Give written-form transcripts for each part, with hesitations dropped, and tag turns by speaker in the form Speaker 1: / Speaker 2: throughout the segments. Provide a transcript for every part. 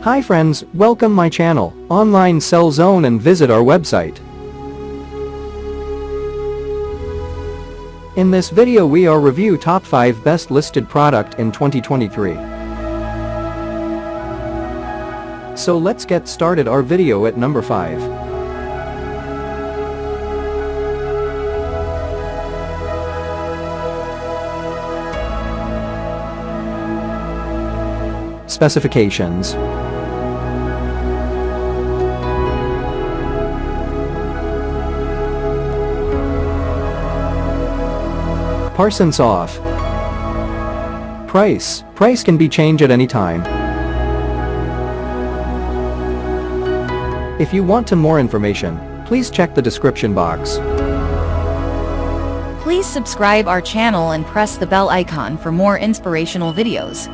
Speaker 1: Hi friends, welcome my channel, Online Sell Zone, and visit our website. In this video we are review top 5 best listed product in 2023. So let's get started our video at number 5. Specifications. % off. Price can be changed at any time. If you want to more information, please check the description box.
Speaker 2: Please subscribe our channel and press the bell icon for more inspirational videos.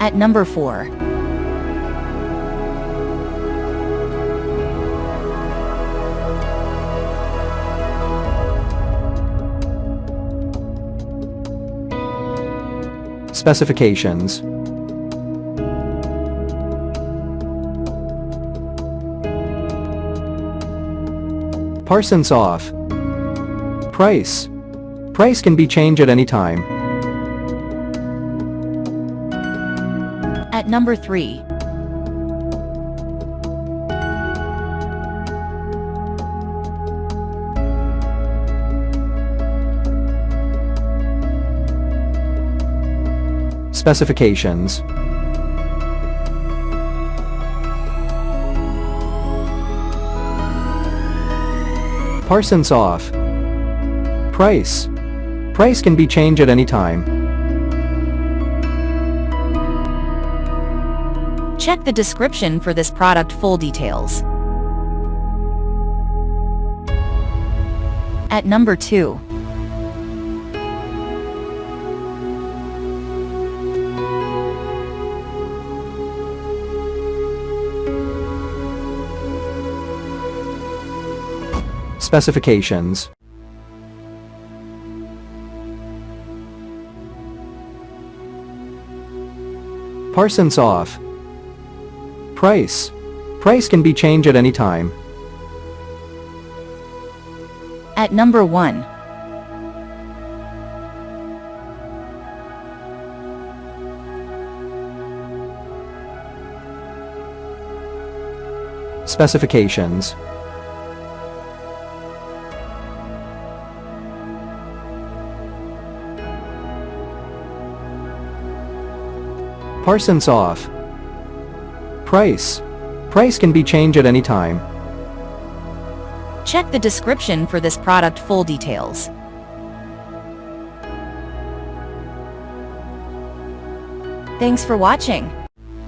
Speaker 2: At number 4.
Speaker 1: Specifications. % off. Price can be changed at any time.
Speaker 2: At number 3.
Speaker 1: Specifications. % off. Price can be changed at any time.
Speaker 2: Check the description for this product full details. At number 2.
Speaker 1: Specifications. % off. Price can be changed at any time.
Speaker 2: At number 1.
Speaker 1: Specifications. % off. Price can be changed at any time.
Speaker 2: Check the description for this product full details. Thanks for watching.